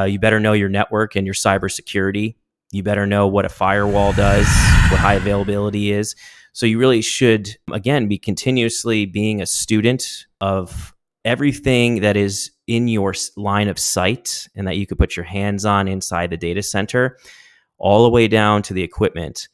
You better know your network and your cybersecurity. You better know what a firewall does, what high availability is. So you really should, again, be continuously being a student of everything that is in your line of sight and that you could put your hands on inside the data center, all the way down to the equipment.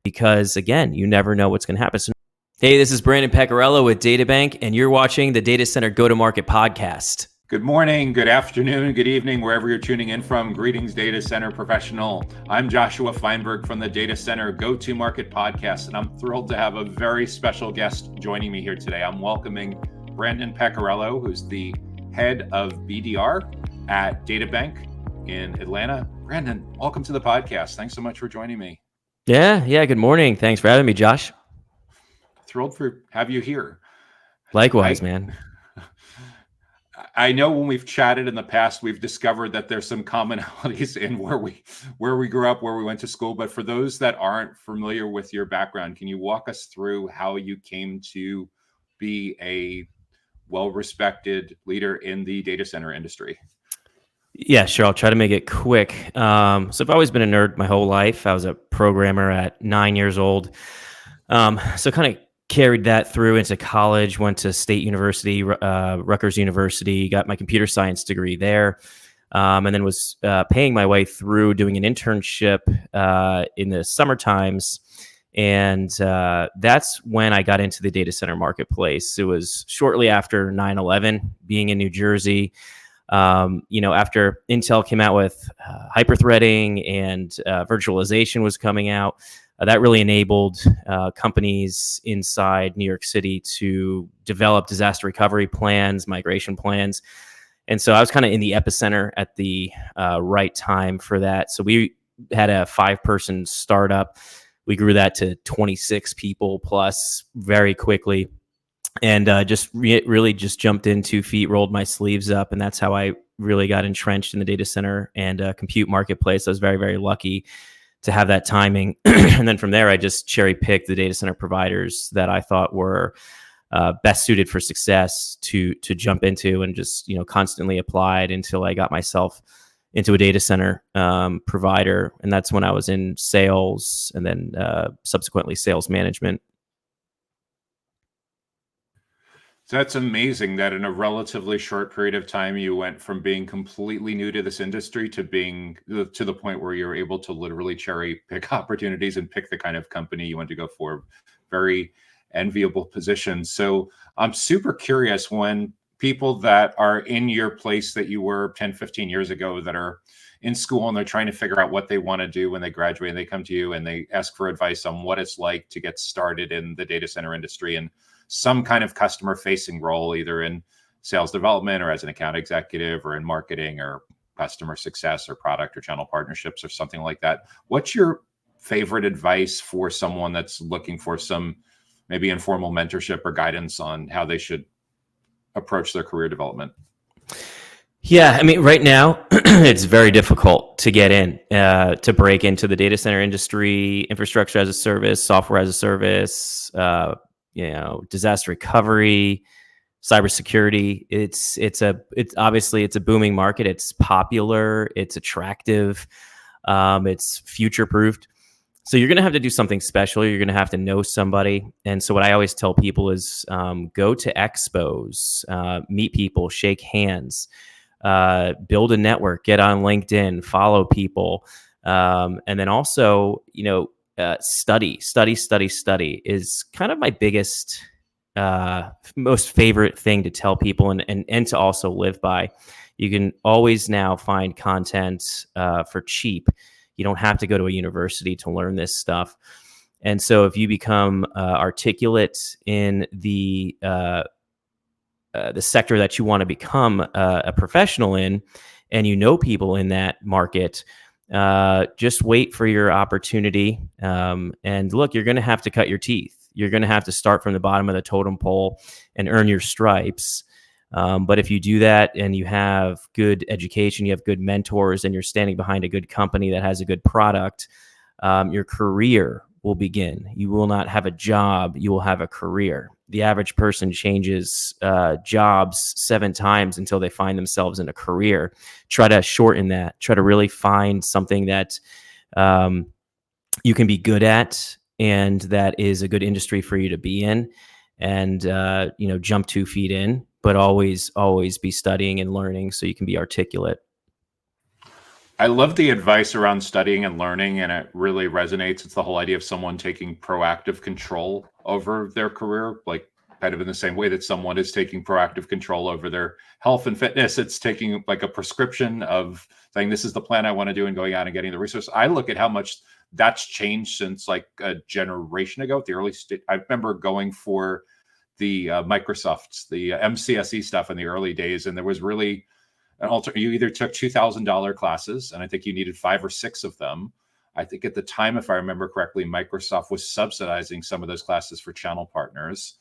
Because again, you never know what's going to happen. So, hey, this is Brandon Peccoralo with DataBank, and you're watching the Data Center Go-to-Market podcast. Good morning, good afternoon, good evening, wherever you're tuning in from. Greetings, Data Center Professional. I'm Joshua Feinberg from the Data Center Go-to-Market podcast, and I'm thrilled to have a very special guest joining me here today. I'm welcoming Brandon Peccoralo, who's the Head of BDR at DataBank in Atlanta. Brandon, welcome to the podcast. Thanks so much for joining me. Yeah. Good morning. Thanks for having me, Josh. Thrilled to have you here. Likewise, man. I know when we've chatted in the past, we've discovered that there's some commonalities in where we grew up, where we went to school. But for those that aren't familiar with your background, can you walk us through how you came to be a well-respected leader in the data center industry? Yeah, sure. I'll try to make it quick. So I've always been a nerd my whole life. I was a programmer at 9 years old. So kind of carried that through into college, went to State University, Rutgers University, got my computer science degree there, and then was paying my way through doing an internship in the summer times. And that's when I got into the data center marketplace. It was shortly after 9/11, being in New Jersey. After Intel came out with hyper-threading and virtualization was coming out, that really enabled companies inside New York City to develop disaster recovery plans, migration plans. And so I was kind of in the epicenter at the right time for that. So we had a 5-person startup. We grew that to 26 people plus very quickly. And really just jumped in 2 feet, rolled my sleeves up. And that's how I really got entrenched in the data center and compute marketplace. I was very, very lucky to have that timing. And then from there, I just cherry picked the data center providers that I thought were best suited for success to jump into, and just, constantly applied until I got myself into a data center provider. And that's when I was in sales and then subsequently sales management. So that's amazing that in a relatively short period of time, you went from being completely new to this industry to being to the point where you're able to literally cherry pick opportunities and pick the kind of company you want to go for. Very enviable position. So I'm super curious, when people that are in your place that you were 10, 15 years ago, that are in school and they're trying to figure out what they want to do when they graduate, and they come to you and they ask for advice on what it's like to get started in the data center industry and some kind of customer facing role, either in sales development or as an account executive or in marketing or customer success or product or channel partnerships or something like that. What's your favorite advice for someone that's looking for some maybe informal mentorship or guidance on how they should approach their career development? Yeah, I mean, right now it's very difficult to get in, to break into the data center industry, infrastructure as a service, software as a service, disaster recovery, cybersecurity. It's obviously a booming market. It's popular. It's attractive. It's future-proofed. So you're going to have to do something special. You're going to have to know somebody. And so what I always tell people is go to expos, meet people, shake hands, build a network, get on LinkedIn, follow people, and then also, study is kind of my biggest, most favorite thing to tell people and to also live by. You can always now find content for cheap. You don't have to go to a university to learn this stuff. And so if you become articulate in the sector that you want to become a professional in, and people in that market, just wait for your opportunity. And look, you're going to have to cut your teeth. You're going to have to start from the bottom of the totem pole and earn your stripes. But if you do that and you have good education, you have good mentors, and you're standing behind a good company that has a good product, your career will begin. You will not have a job. You will have a career. The average person changes jobs 7 times until they find themselves in a career. Try to shorten that. Try to really find something that you can be good at and that is a good industry for you to be in, and jump 2 feet in, but always be studying and learning so you can be articulate. I love the advice around studying and learning, and it really resonates. It's the whole idea of someone taking proactive control over their career, like kind of in the same way that someone is taking proactive control over their health and fitness. It's taking like a prescription of saying, this is the plan I want to do, and going out and getting the resources. I look at how much that's changed since like a generation ago. At the early stage, I remember going for the Microsoft's, the MCSE stuff in the early days, and there was really you either took $2,000 classes, and I think you needed 5 or 6 of them. I think at the time, if I remember correctly, Microsoft was subsidizing some of those classes for channel partners,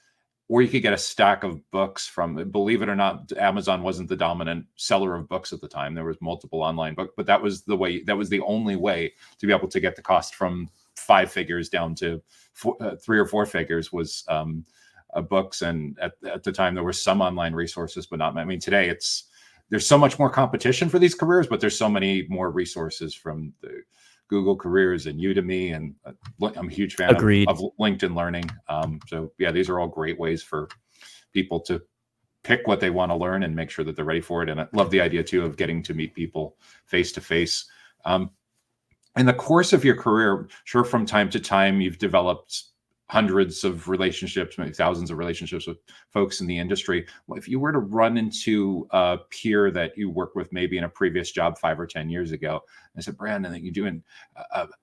or you could get a stack of books from, believe it or not, Amazon wasn't the dominant seller of books at the time. There was multiple online books, but that was the only way to be able to get the cost from 5 figures down to 3 or 4 figures was books. And at the time, there were some online resources, but not. I mean, today there's so much more competition for these careers, but there's so many more resources from the Google Careers and Udemy, and I'm a huge fan of LinkedIn Learning. So yeah, these are all great ways for people to pick what they want to learn and make sure that they're ready for it. And I love the idea too of getting to meet people face to face. In the course of your career, sure, from time to time, you've developed hundreds of relationships, maybe thousands of relationships with folks in the industry. If you were to run into a peer that you worked with maybe in a previous job 5 or 10 years ago, I said, Brandon, you're doing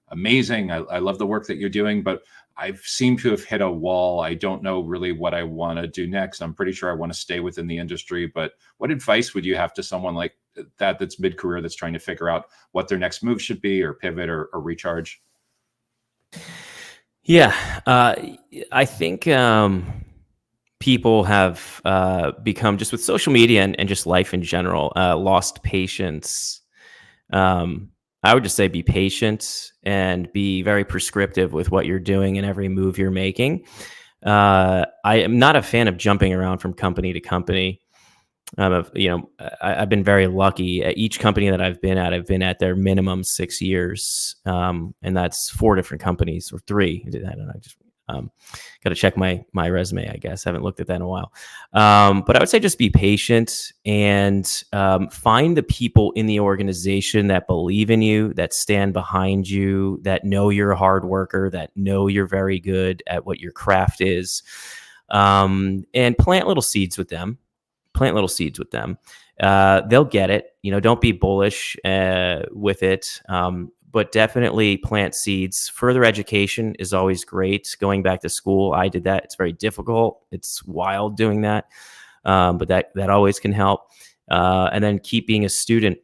amazing. I love the work that you're doing, but I seem to have hit a wall. I don't know really what I want to do next. I'm pretty sure I want to stay within the industry, but what advice would you have to someone like that's mid-career, that's trying to figure out what their next move should be, or pivot, or recharge? Yeah, I think people have become, just with social media and just life in general, lost patience. I would just say be patient and be very prescriptive with what you're doing and every move you're making. I am not a fan of jumping around from company to company. I've been very lucky. At each company that I've been at their minimum 6 years, and that's 4 different companies, or 3. I don't know. Just got to check my resume, I guess. I haven't looked at that in a while. But I would say just be patient and find the people in the organization that believe in you, that stand behind you, that know you're a hard worker, that know you're very good at what your craft is, and plant little seeds with them. They'll get it. Don't be bullish with it, but definitely plant seeds. Further education is always great. Going back to school, I did that. It's very difficult. It's wild doing that, but that always can help. And then keep being a student.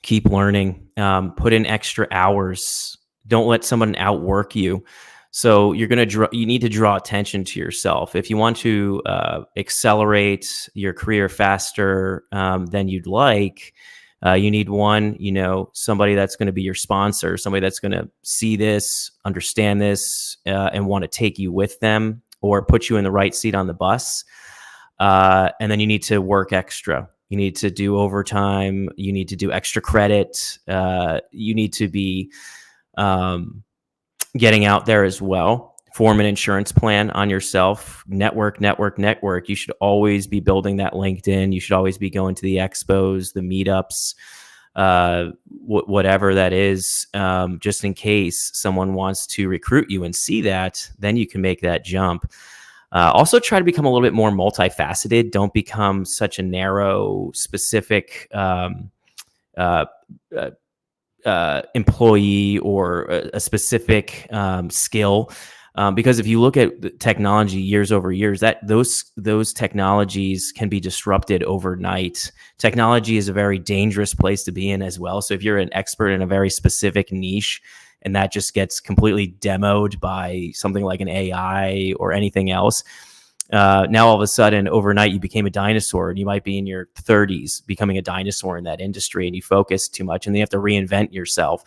Keep learning. Put in extra hours. Don't let someone outwork you. So you need to draw attention to yourself. If you want to accelerate your career faster than you'd like, you need somebody that's going to be your sponsor, somebody that's going to see this, understand this, and want to take you with them or put you in the right seat on the bus. And then you need to work extra. You need to do overtime. You need to do extra credit. You need to be getting out there as well. Form an insurance plan on yourself. Network. You should always be building that LinkedIn. You should always be going to the expos, the meetups, whatever that is, just in case someone wants to recruit you and see that, then you can make that jump. Also try to become a little bit more multifaceted. Don't become such a narrow, specific employee or a specific skill, because if you look at technology years over years, that those technologies can be disrupted overnight. Technology is a very dangerous place to be in as well. So if you're an expert in a very specific niche and that just gets completely demoed by something like an AI or anything else, now all of a sudden overnight you became a dinosaur, and you might be in your 30s becoming a dinosaur in that industry, and you focus too much and you have to reinvent yourself.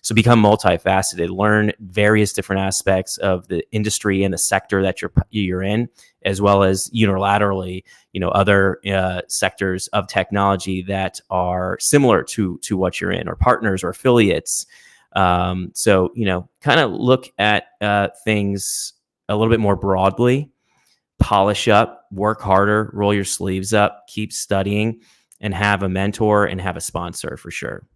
So become multifaceted, learn various different aspects of the industry and the sector that you're in, as well as unilaterally, other sectors of technology that are similar to what you're in, or partners or affiliates. So, kind of look at things a little bit more broadly, polish up, work harder, roll your sleeves up, keep studying, and have a mentor and have a sponsor for sure.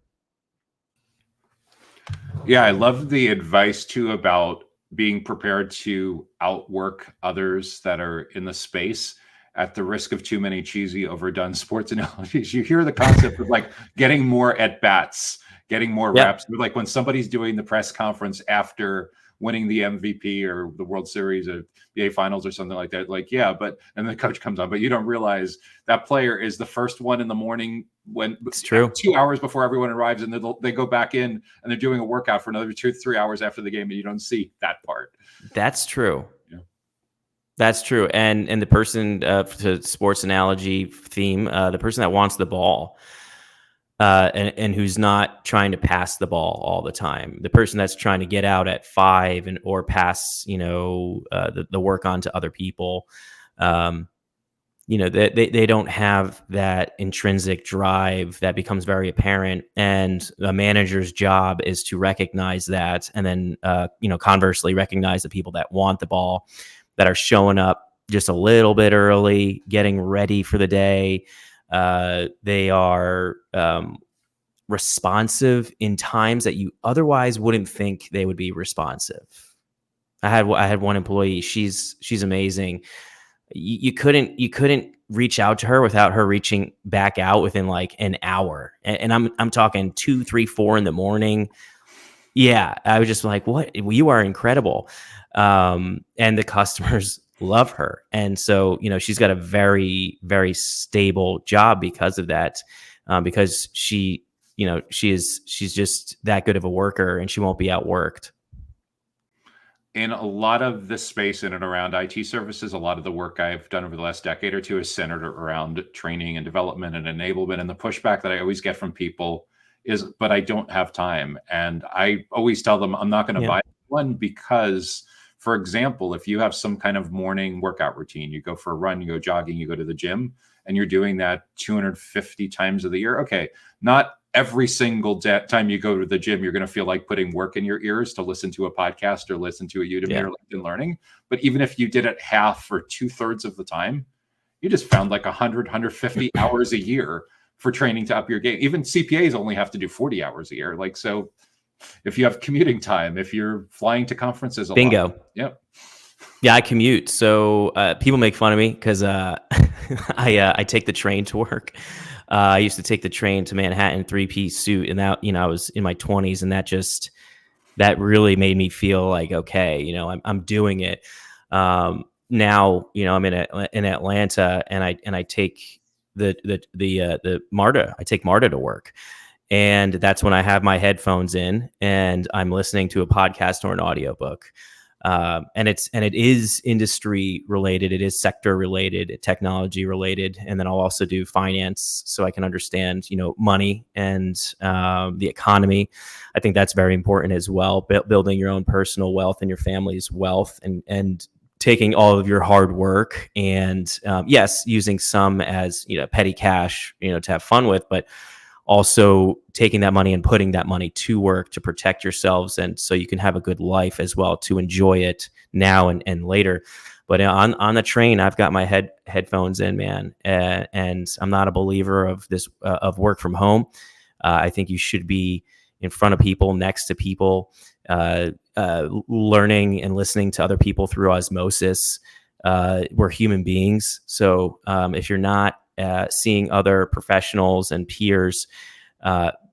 Yeah, I love the advice too about being prepared to outwork others that are in the space at the risk of too many cheesy, overdone sports analogies. You hear the concept of like getting more at bats, getting more reps. Like when somebody's doing the press conference after winning the MVP or the World Series or BA Finals or something like that, like, yeah, but, and the coach comes on, but you don't realize that player is the first one in the morning when it's true 2 hours before everyone arrives, and they go back in and they're doing a workout for another 2-3 hours after the game, and you don't see that part. That's true. Yeah. That's true. And the person, to sports analogy theme, the person that wants the ball, and who's not trying to pass the ball all the time, the person that's trying to get out at 5 or pass, the work on to other people, they don't have that intrinsic drive that becomes very apparent. And a manager's job is to recognize that, and then, conversely recognize the people that want the ball, that are showing up just a little bit early, getting ready for the day. They are responsive in times that you otherwise wouldn't think they would be responsive. I had one employee. She's amazing. You couldn't reach out to her without her reaching back out within like an hour. And I'm talking 2, 3, 4 in the morning. Yeah, I was just like, what? You are incredible. And the customers love her. And so, she's got a very, very stable job because of that, because she's just that good of a worker, and she won't be outworked. In a lot of this space in and around IT services, a lot of the work I've done over the last decade or two is centered around training and development and enablement. And the pushback that I always get from people is, but I don't have time. And I always tell them I'm not going to buy one, because, for example, if you have some kind of morning workout routine, you go for a run, you go jogging, you go to the gym, and you're doing that 250 times of the year. Okay, not every single time you go to the gym, you're going to feel like putting work in your ears to listen to a podcast or listen to a Udemy or LinkedIn Learning. But even if you did it half or 2/3 of the time, you just found like 100, 150 hours a year for training to up your game. Even CPAs only have to do 40 hours a year. Like, so if you have commuting time, if you're flying to conferences a Bingo. lot. Yep. Yeah, I commute. So people make fun of me because I take the train to work. I used to take the train to Manhattan, 3-piece suit, and that, I was in my 20s, and that really made me feel like, okay, I'm doing it. Now, I'm in Atlanta, and I take the MARTA. I take MARTA to work. And that's when I have my headphones in and I'm listening to a podcast or an audiobook. And it is industry related. It is sector related, technology related. And then I'll also do finance so I can understand, money and the economy. I think that's very important as well. Building your own personal wealth and your family's wealth, and taking all of your hard work and yes, using some as, petty cash, to have fun with, but also taking that money and putting that money to work to protect yourselves, and so you can have a good life as well, to enjoy it now and later. But on the train, I've got my headphones in, man, and I'm not a believer of this of work from home. I think you should be in front of people, next to people, learning and listening to other people through osmosis. We're human beings, so if you're not seeing other professionals and peers,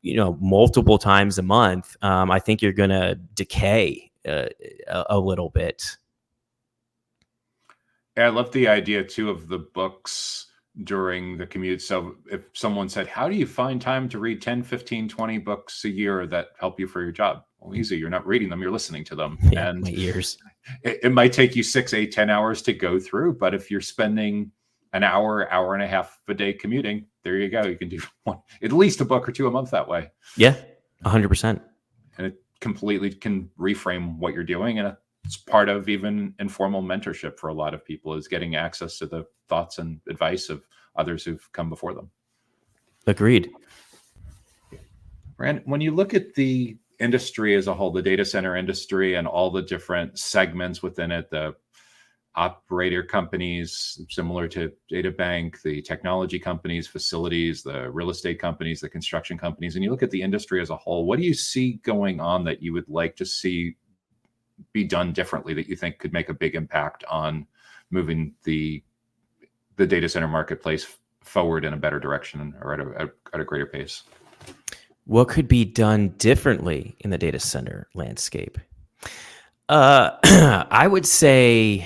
multiple times a month, I think you're going to decay a little bit. I love the idea too of the books during the commute. So if someone said, how do you find time to read 10, 15, 20 books a year that help you for your job? Well, easy. You're not reading them, you're listening to them. Yeah, and my ears. It might take you 6, 8, 10 hours to go through, but if you're spending an hour and a half a day commuting, there you go. You can do at least a book or two a month that way. Yeah, 100%. And completely can reframe what you're doing. And it's part of even informal mentorship for a lot of people, is getting access to the thoughts and advice of others who've come before them. Agreed. Brandon, when you look at the industry as a whole, the data center industry and all the different segments within it, the operator companies similar to DataBank, the technology companies, facilities, the real estate companies, the construction companies, and you look at the industry as a whole, what do you see going on that you would like to see be done differently, that you think could make a big impact on moving the data center marketplace forward in a better direction, or at a greater pace? What could be done differently in the data center landscape? I would say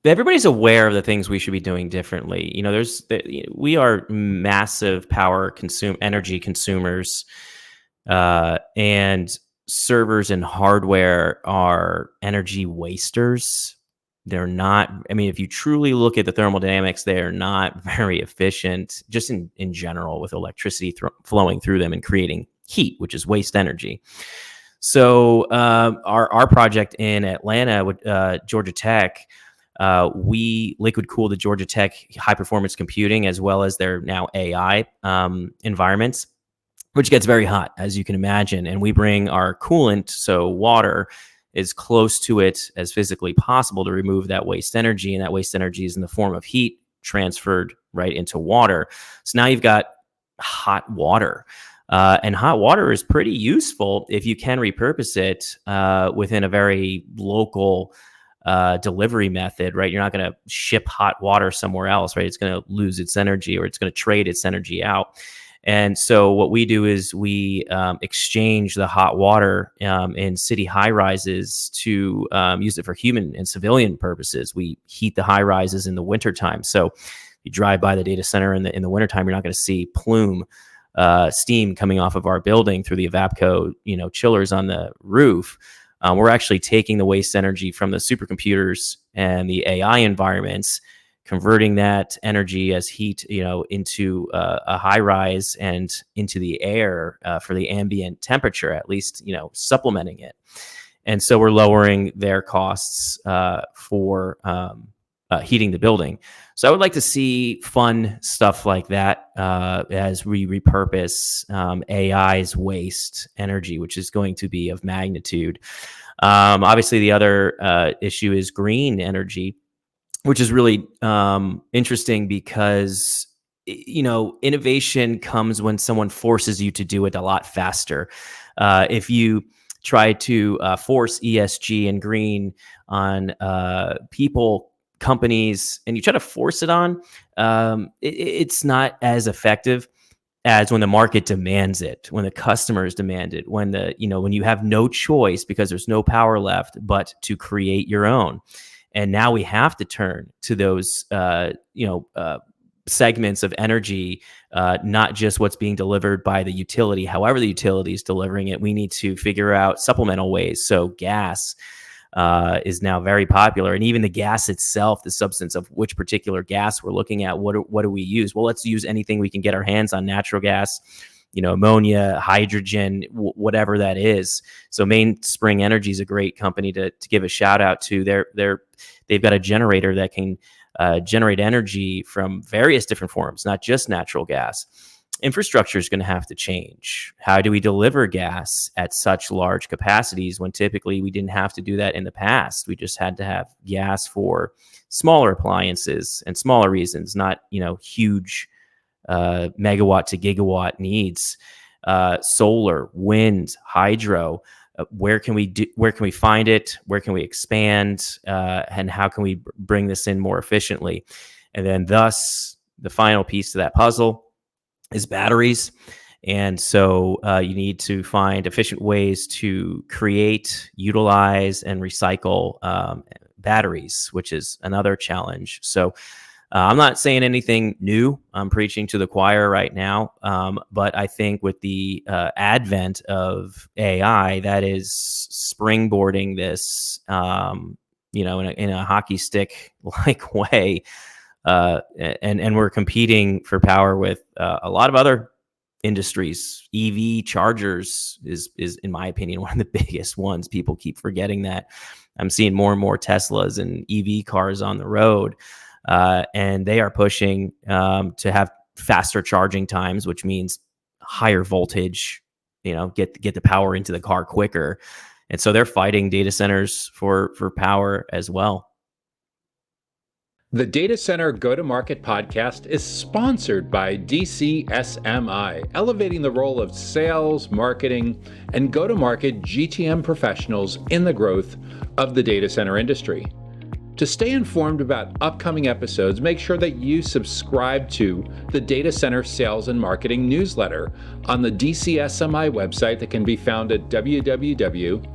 everybody's aware of the things we should be doing differently. We are massive energy consumers, and servers and hardware are energy wasters. They're not, if you truly look at the thermodynamics, they are not very efficient, just in general, with electricity flowing through them and creating heat, which is waste energy. So our project in Atlanta with Georgia Tech, we liquid cool the Georgia Tech high performance computing as well as their now AI environments, which gets very hot, as you can imagine. And we bring our coolant, so water, as close to it as physically possible to remove that waste energy. And that waste energy is in the form of heat transferred right into water. So now you've got hot water. And hot water is pretty useful if you can repurpose it within a very local delivery method, right? You're not going to ship hot water somewhere else, right? It's going to lose its energy, or it's going to trade its energy out. And so what we do is we exchange the hot water in city high rises to use it for human and civilian purposes. We heat the high rises in the wintertime. So you drive by the data center in the wintertime, you're not going to see plume steam coming off of our building through the Evapco, chillers on the roof. We're actually taking the waste energy from the supercomputers and the AI environments, converting that energy as heat, into a high rise and into the air for the ambient temperature, at least, supplementing it. And so we're lowering their costs for heating the building. So I would like to see fun stuff like that as we repurpose AI's waste energy, which is going to be of magnitude. Obviously, the other issue is green energy, which is really interesting because, innovation comes when someone forces you to do it a lot faster. If you try to force ESG and green on people, companies, and you try to force it on, it's not as effective as when the market demands it, when the customers demand it, when when you have no choice because there's no power left but to create your own. And now we have to turn to those, segments of energy, not just what's being delivered by the utility. However, the utility is delivering it, we need to figure out supplemental ways. So gas is now very popular, and even the gas itself, the substance of which particular gas we're looking at. What do we use? Well, let's use anything we can get our hands on: natural gas, ammonia, hydrogen, whatever that is. So Mainspring Energy is a great company to give a shout out to. They've got a generator that can generate energy from various different forms, not just natural gas. Infrastructure is going to have to change. How do we deliver gas at such large capacities when typically we didn't have to do that in the past? We just had to have gas for smaller appliances and smaller reasons, not huge megawatt to gigawatt needs. Solar, wind, hydro. Where can we find it? Where can we expand? And how can we bring this in more efficiently? And then thus the final piece to that puzzle is batteries. And so you need to find efficient ways to create, utilize, and recycle batteries, which is another challenge. So I'm not saying anything new. I'm preaching to the choir right now. But I think with the advent of AI, that is springboarding this, in a hockey stick like way. And we're competing for power with a lot of other industries. EV chargers is in my opinion one of the biggest ones. People keep forgetting that. I'm seeing more and more Teslas and EV cars on the road, and they are pushing to have faster charging times, which means higher voltage. Get the power into the car quicker, and so they're fighting data centers for power as well. The Data Center Go-to-Market podcast is sponsored by DCSMI, elevating the role of sales, marketing, and go-to-market GTM professionals in the growth of the data center industry. To stay informed about upcoming episodes, make sure that you subscribe to the Data Center Sales and Marketing newsletter on the DCSMI website that can be found at www.dcsmi.com.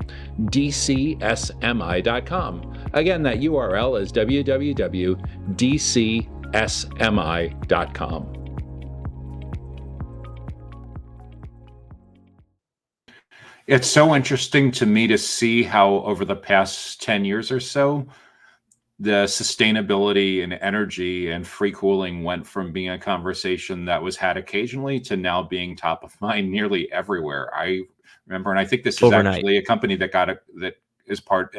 Again, that URL is www.dcsmi.com. It's so interesting to me to see how over the past 10 years or so, the sustainability and energy and free cooling went from being a conversation that was had occasionally to now being top of mind nearly everywhere. I remember, and I think this is Overnight. Actually a company that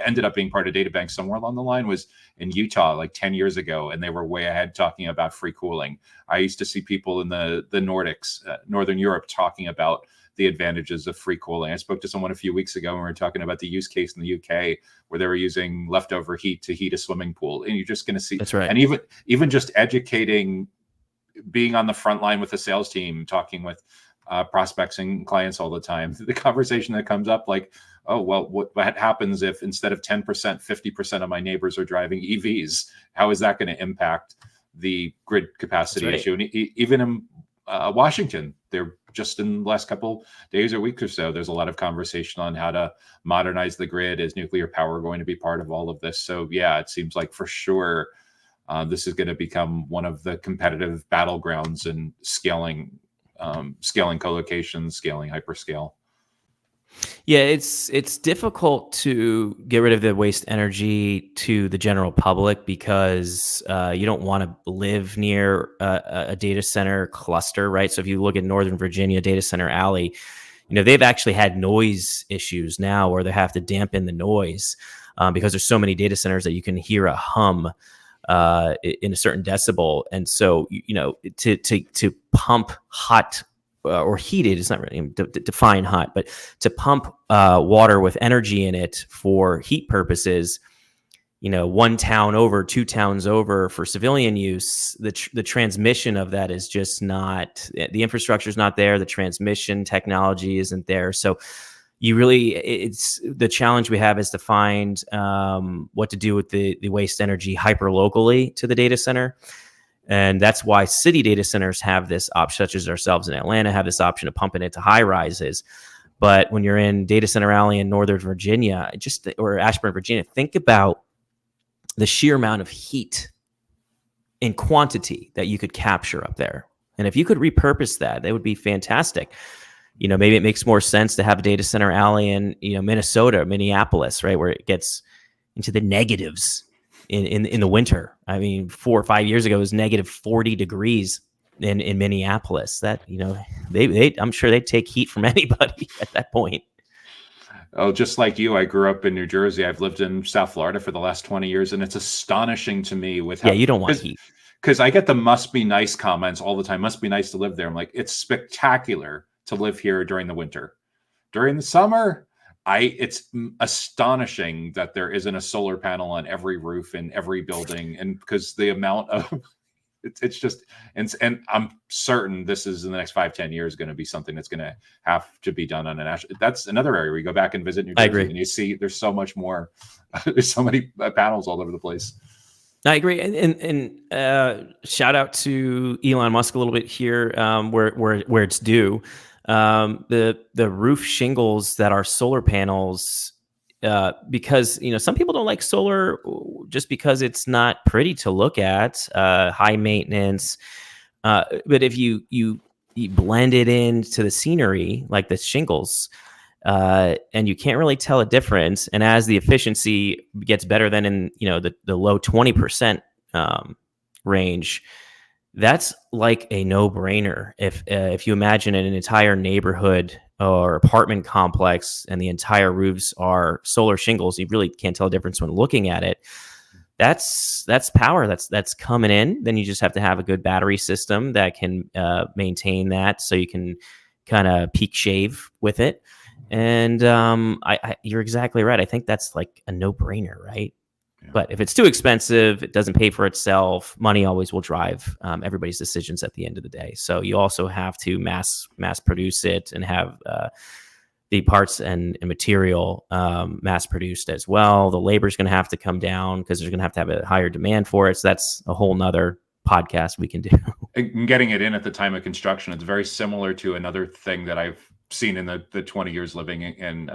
ended up being part of DataBank somewhere along the line, was in Utah like 10 years ago, and they were way ahead talking about free cooling. I used to see people in the Nordics, Northern Europe, talking about the advantages of free cooling. I spoke to someone a few weeks ago and we were talking about the use case in the UK where they were using leftover heat to heat a swimming pool. And you're just going to see, that's right. And even just educating, being on the front line with the sales team, talking with prospects and clients all the time, the conversation that comes up like, oh, well, what happens if instead of 10%, 50% of my neighbors are driving EVs? How is that going to impact the grid capacity issue? And even in Washington, they're just in the last couple days or weeks or so, there's a lot of conversation on how to modernize the grid. Is nuclear power going to be part of all of this? So yeah, it seems like for sure this is going to become one of the competitive battlegrounds in scaling co-location, scaling hyperscale. Yeah, it's difficult to get rid of the waste energy to the general public because you don't want to live near a data center cluster, right? So if you look at Northern Virginia Data Center Alley, they've actually had noise issues now where they have to dampen the noise because there's so many data centers that you can hear a hum in a certain decibel, and so to pump hot or heated, it's not really define hot, but to pump water with energy in it for heat purposes, one town over, two towns over for civilian use, the transmission of that is just not, the infrastructure is not there. The transmission technology isn't there. So it's the challenge we have is to find what to do with the waste energy hyper locally to the data center. And that's why city data centers have this option, such as ourselves in Atlanta, have this option of pumping it to high rises. But when you're in Data Center Alley in Northern Virginia, or Ashburn, Virginia, think about the sheer amount of heat in quantity that you could capture up there. And if you could repurpose that would be fantastic. Maybe it makes more sense to have a Data Center Alley in, Minnesota, Minneapolis, right, where it gets into the negatives in the winter. I mean, 4 or 5 years ago, it was negative 40 degrees in Minneapolis. That, I'm sure they'd take heat from anybody at that point. Oh, just like you, I grew up in New Jersey. I've lived in South Florida for the last 20 years, and it's astonishing to me with how... Yeah, you don't want heat. Because I get the must be nice comments all the time. Must be nice to live there. I'm like, it's spectacular to live here during the winter. During the summer, it's astonishing that there isn't a solar panel on every roof in every building, and because the amount of it's just, and I'm certain this is in the next 5-10 years going to be something that's going to have to be done on a national. That's another area where you go back and visit New Jersey and you see there's so much more. There's so many panels all over the place. I agree, and shout out to Elon Musk a little bit here, where it's due. The roof shingles that are solar panels, because some people don't like solar just because it's not pretty to look at, high maintenance. But if you blend it into the scenery like the shingles, and you can't really tell a difference, and as the efficiency gets better than in the low 20% range, That's like a no-brainer. If you imagine an entire neighborhood or apartment complex and the entire roofs are solar shingles, you really can't tell a difference when looking at it. That's power that's coming in. Then you just have to have a good battery system that can maintain that, so you can kind of peak shave with it. And you're exactly right. I think that's like a no-brainer, right? But if it's too expensive, it doesn't pay for itself. Money always will drive everybody's decisions at the end of the day. So you also have to mass produce it and have the parts and material mass produced as well. The labor is going to have to come down because there's going to have a higher demand for it. So that's a whole nother podcast we can do. And getting it in at the time of construction, it's very similar to another thing that I've seen in the 20 years living in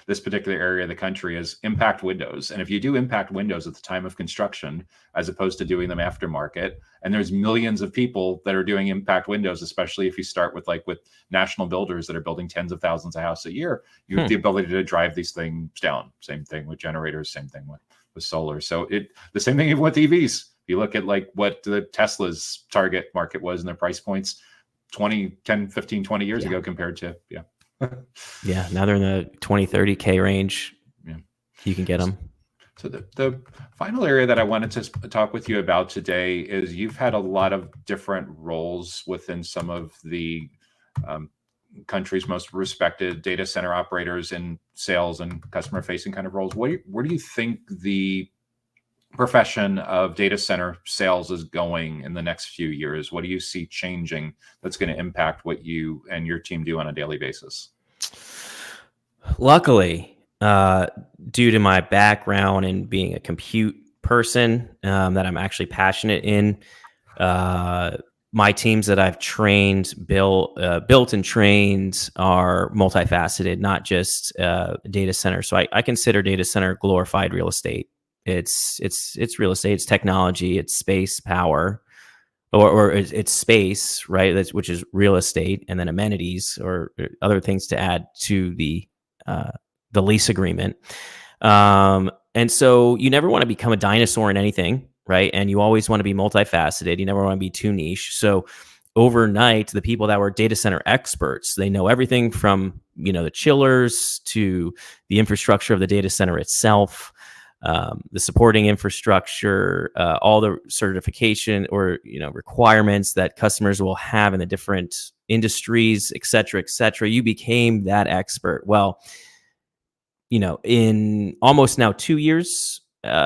this particular area of the country is impact windows. And if you do impact windows at the time of construction, as opposed to doing them aftermarket, and there's millions of people that are doing impact windows, especially if you start with national builders that are building tens of thousands of houses a year, you have the ability to drive these things down. Same thing with generators, same thing with solar. So the same thing with EVs. You look at what the Tesla's target market was and their price points 10, 15, 20 years ago compared to, now they're in the 20, 30K range. Yeah. You can get them. So the final area that I wanted to talk with you about today is you've had a lot of different roles within some of the country's most respected data center operators in sales and customer facing kind of roles. Where do you think the profession of data center sales is going in the next few years? What do you see changing that's going to impact what you and your team do on a daily basis? Luckily, due to my background in being a compute person that I'm actually passionate in, my teams that I've trained, built and trained are multifaceted, not just data center. So I consider data center glorified real estate. It's real estate, it's technology, it's space, power, or it's space, right? Which is real estate, and then amenities or other things to add to the lease agreement. And so you never want to become a dinosaur in anything, right? And you always want to be multifaceted. You never want to be too niche. So overnight, the people that were data center experts, they know everything from the chillers to the infrastructure of the data center itself. The supporting infrastructure, all the certification or requirements that customers will have in the different industries, et cetera, et cetera. You became that expert. Well, in almost now 2 years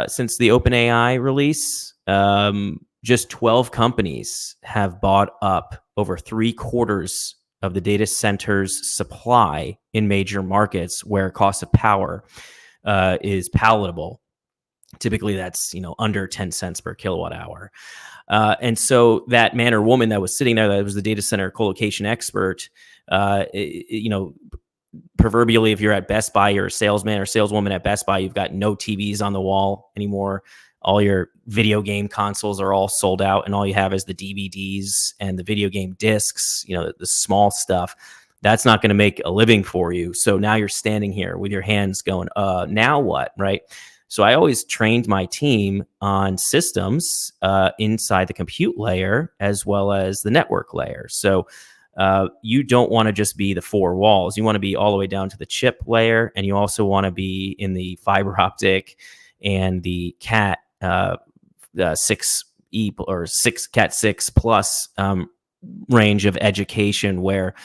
since the OpenAI release, just 12 companies have bought up over 3/4 of the data center's supply in major markets where cost of power is palatable. Typically, that's under 10 cents per kilowatt hour. And so that man or woman that was sitting there, that was the data center colocation expert, proverbially, if you're at Best Buy, you're a salesman or saleswoman at Best Buy, you've got no TVs on the wall anymore. All your video game consoles are all sold out, and all you have is the DVDs and the video game discs, the small stuff. That's not going to make a living for you. So now you're standing here with your hands going, now what, right? So I always trained my team on systems inside the compute layer as well as the network layer. So you don't want to just be the four walls. You want to be all the way down to the chip layer, and you also want to be in the fiber optic and the Cat 6E or Cat 6 plus range of education, where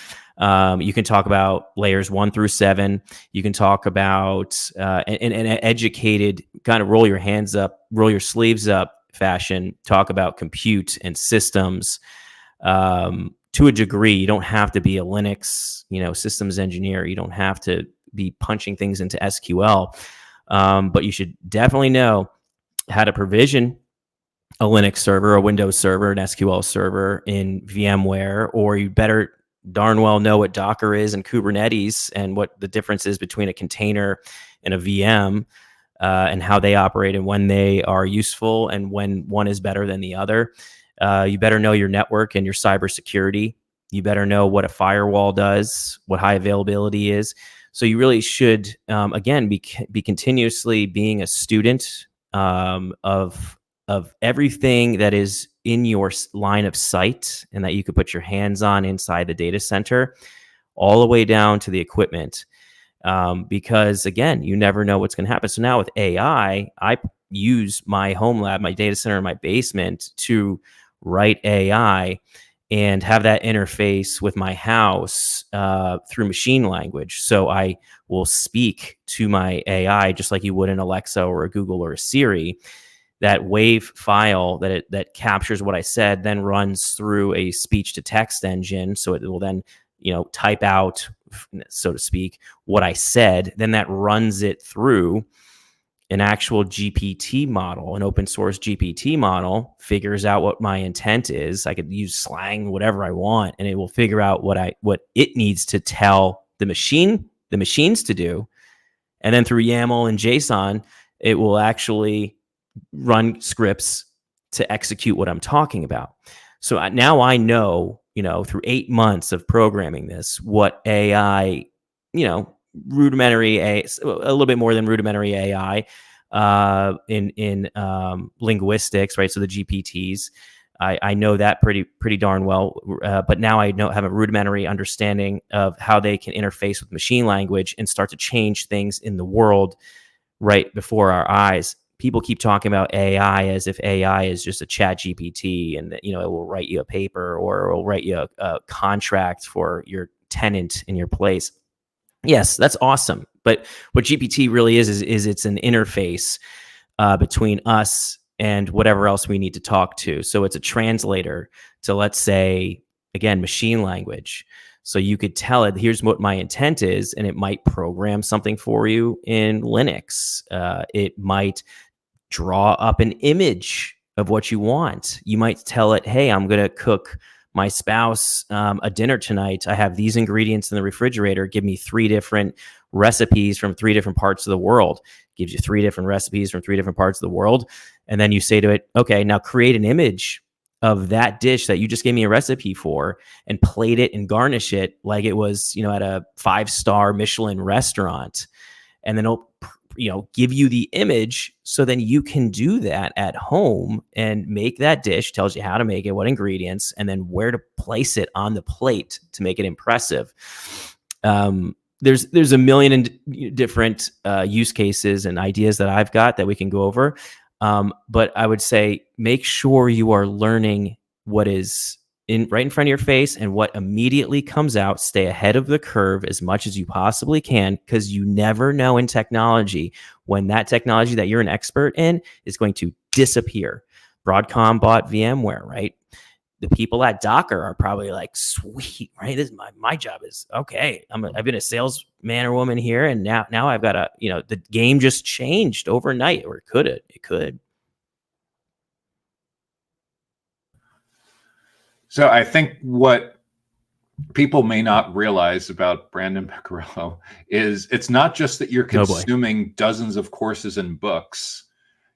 you can talk about layers 1 through 7. You can talk about in an educated kind of roll your hands up, roll your sleeves up fashion, talk about compute and systems. To a degree, you don't have to be a Linux, systems engineer. You don't have to be punching things into SQL, but you should definitely know how to provision a Linux server, a Windows server, an SQL server in VMware, or you better darn well know what Docker is and Kubernetes and what the difference is between a container and a VM, and how they operate and when they are useful and when one is better than the other. You better know your network and your cybersecurity. You better know what a firewall does, what high availability is. So you really should, again, be continuously being a student of of everything that is in your line of sight and that you could put your hands on inside the data center, all the way down to the equipment. Because again, you never know what's going to happen. So now with AI, I use my home lab, my data center in my basement to write AI and have that interface with my house through machine language. So I will speak to my AI just like you would an Alexa or a Google or a Siri. That wave file that captures what I said then runs through a speech to text engine. So it will then, type out, so to speak, what I said. Then that runs it through an actual GPT model, an open source GPT model, figures out what my intent is. I could use slang, whatever I want, and it will figure out what it needs to tell the machines to do. And then through YAML and JSON, it will actually run scripts to execute what I'm talking about. So now I know, through 8 months of programming this, what AI, rudimentary a little bit more than rudimentary AI in linguistics, right? So the GPTs, I know that pretty darn well. But now I have a rudimentary understanding of how they can interface with machine language and start to change things in the world right before our eyes. People keep talking about AI as if AI is just a chat GPT and that, it will write you a paper or it will write you a contract for your tenant in your place. Yes, that's awesome. But what GPT really is it's an interface between us and whatever else we need to talk to. So it's a translator to, let's say, again, machine language. So you could tell it, here's what my intent is, and it might program something for you in Linux. It might draw up an image of what you want. You might tell it, hey, I'm going to cook my spouse a dinner tonight. I have these ingredients in the refrigerator. Give me 3 different recipes from 3 different parts of the world. Gives you 3 different recipes from 3 different parts of the world. And then you say to it, okay, now create an image of that dish that you just gave me a recipe for and plate it and garnish it like it was, at a 5-star Michelin restaurant. And then it'll give you the image, so then you can do that at home and make that dish. Tells you how to make it, what ingredients, and then where to place it on the plate to make it impressive. There's a million different use cases and ideas that I've got that we can go over. But I would say make sure you are learning what is right in front of your face and what immediately comes out. Stay ahead of the curve as much as you possibly can, because you never know in technology when that technology that you're an expert in is going to disappear. Broadcom bought VMware, right? The people at Docker are probably like, sweet, right? This is my job is okay. I've been a salesman or woman here, and now I've got the game just changed overnight, or it could. So I think what people may not realize about Brandon Peccoralo is it's not just that you're consuming dozens of courses and books.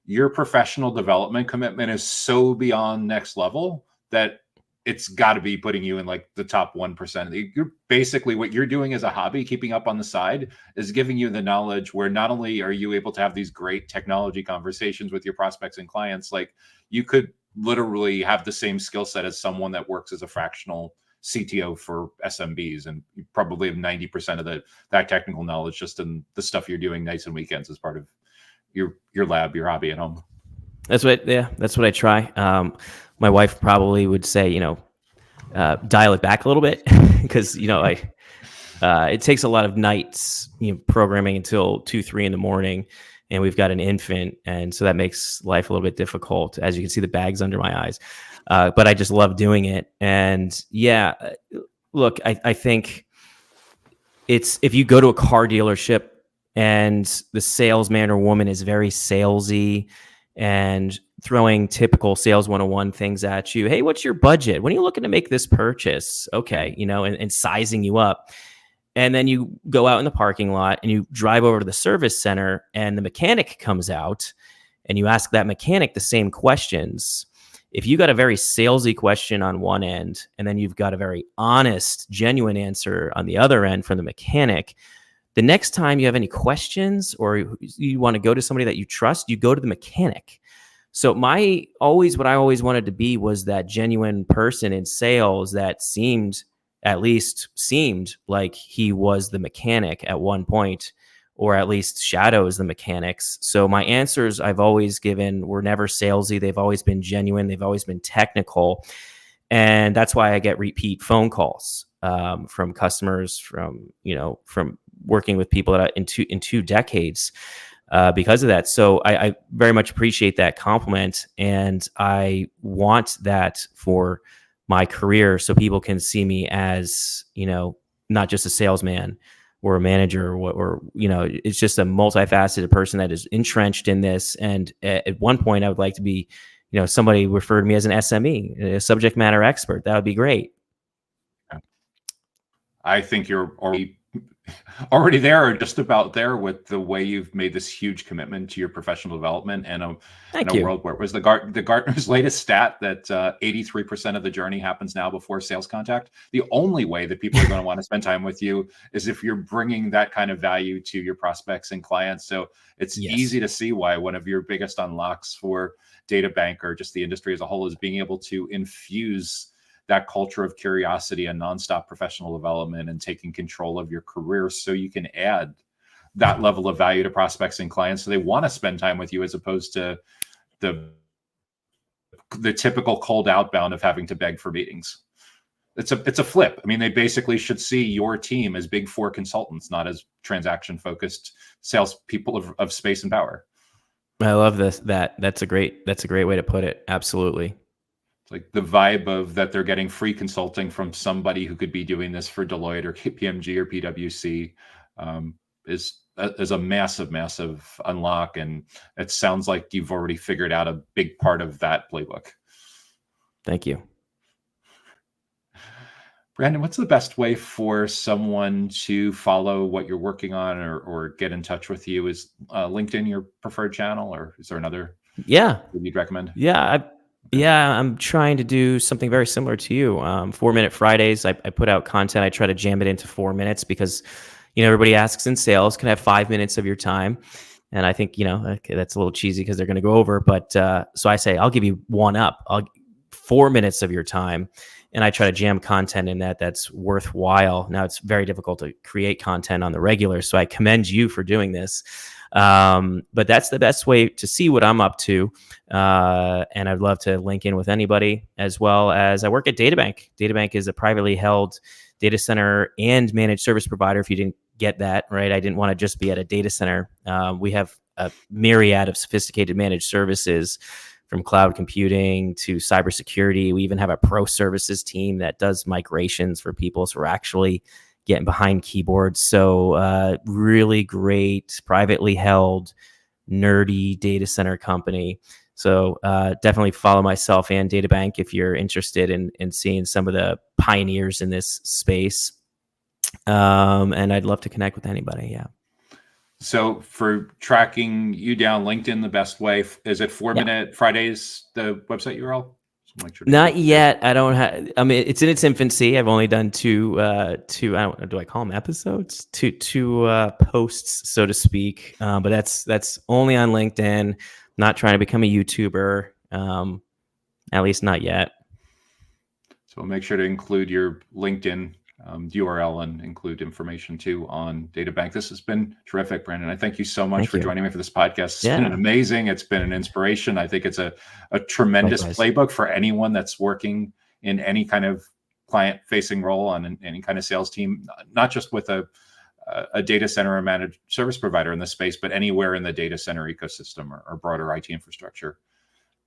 Your professional development commitment is so beyond next level that it's got to be putting you in like the top 1%. You're basically, what you're doing as a hobby, keeping up on the side, is giving you the knowledge where not only are you able to have these great technology conversations with your prospects and clients, like you could literally have the same skill set as someone that works as a fractional CTO for SMBs, and you probably have 90% of that technical knowledge just in the stuff you're doing nights and weekends as part of your lab, your hobby at home. That's what I try. My wife probably would say, dial it back a little bit because, it takes a lot of nights, programming until 2, 3 in the morning. And we've got an infant, and so that makes life a little bit difficult. As you can see, the bags under my eyes, but I just love doing it. And yeah, look, I think it's, if you go to a car dealership and the salesman or woman is very salesy and throwing typical sales 101 things at you. Hey, what's your budget? When are you looking to make this purchase? Okay, and sizing you up. And then you go out in the parking lot and you drive over to the service center, and the mechanic comes out and you ask that mechanic the same questions. If you got a very salesy question on one end, and then you've got a very honest, genuine answer on the other end from the mechanic, the next time you have any questions or you want to go to somebody that you trust, you go to the mechanic. So what I always wanted to be was that genuine person in sales that at least seemed like he was the mechanic at one point, or at least shadows the mechanics. So my answers I've always given were never salesy. They've always been genuine. They've always been technical. And that's why I get repeat phone calls from customers, from working with people in 2 decades because of that. So I very much appreciate that compliment, and I want that for my career, so people can see me as not just a salesman or a manager, or it's just a multifaceted person that is entrenched in this. And at one point, I would like to be, somebody referred to me as an SME, a subject matter expert. That would be great. I think you're already there, or just about there, with the way you've made this huge commitment to your professional development. And in a world where it was the Gartner's latest stat that 83% of the journey happens now before sales contact. The only way that people are going to want to spend time with you is if you're bringing that kind of value to your prospects and clients. So it's easy to see why one of your biggest unlocks for DataBank, or just the industry as a whole, is being able to infuse that culture of curiosity and nonstop professional development and taking control of your career, so you can add that level of value to prospects and clients, so they want to spend time with you, as opposed to the typical cold outbound of having to beg for meetings. It's a flip. I mean, they basically should see your team as Big Four consultants, not as transaction focused salespeople of space and power. I love this. That's a great way to put it. Absolutely. Like the vibe of that they're getting free consulting from somebody who could be doing this for Deloitte or KPMG or PwC is a massive unlock. And it sounds like you've already figured out a big part of that playbook. Thank you. Brandon, what's the best way for someone to follow what you're working on, or get in touch with you? Is LinkedIn your preferred channel, or is there another you'd recommend? Yeah, I'm trying to do something very similar to you. 4-Minute Fridays, I put out content. I try to jam it into 4 minutes because, everybody asks in sales, can I have 5 minutes of your time? And I think, okay, that's a little cheesy because they're going to go over. But so I say, I'll give you 4 minutes of your time. And I try to jam content in that's worthwhile. Now, it's very difficult to create content on the regular, so I commend you for doing this. But that's the best way to see what I'm up to. And I'd love to link in with anybody, as well as I work at DataBank. DataBank is a privately held data center and managed service provider. If you didn't get that, right? I didn't want to just be at a data center. We have a myriad of sophisticated managed services, from cloud computing to cybersecurity. We even have a pro services team that does migrations for people. So we're actually getting behind keyboards. So really great, privately held, nerdy data center company. So definitely follow myself and DataBank if you're interested in seeing some of the pioneers in this space. And I'd love to connect with anybody. Yeah. So for tracking you down, LinkedIn, the best way, is it 4-Minute Fridays, the website URL? Not yet. I don't have. I mean, it's in its infancy. I've only done two. I don't. Do I call them episodes? Two posts, so to speak. But that's only on LinkedIn. Not trying to become a YouTuber. At least not yet. So we'll make sure to include your LinkedIn URL and include information too on DataBank. This has been terrific, Brandon. I thank you so much for joining me for this podcast. It's been amazing. It's been an inspiration. I think it's a tremendous playbook for anyone that's working in any kind of client-facing role on any kind of sales team, not just with a data center or managed service provider in this space, but anywhere in the data center ecosystem or broader IT infrastructure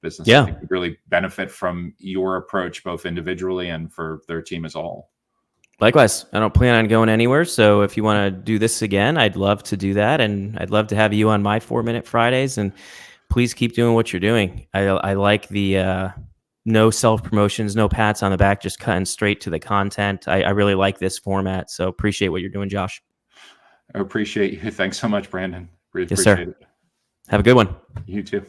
business. I think would really benefit from your approach, both individually and for their team as a whole. Likewise, I don't plan on going anywhere. So if you want to do this again, I'd love to do that. And I'd love to have you on my 4-Minute Fridays. And please keep doing what you're doing. I like the no self-promotions, no pats on the back, just cutting straight to the content. I really like this format. So appreciate what you're doing, Josh. I appreciate you. Thanks so much, Brandon. Really yes, appreciate it. Have a good one. You too.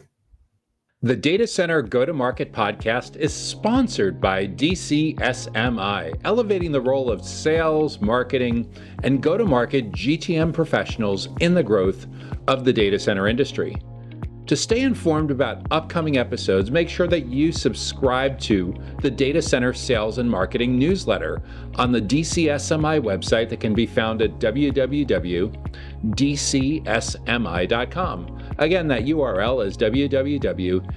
The Data Center Go-to-Market podcast is sponsored by DCSMI, elevating the role of sales, marketing, and go-to-market GTM professionals in the growth of the data center industry. To stay informed about upcoming episodes, make sure that you subscribe to the Data Center Sales and Marketing newsletter on the DCSMI website that can be found at www.dcsmi.com. Again, that URL is www.dcsmi.com.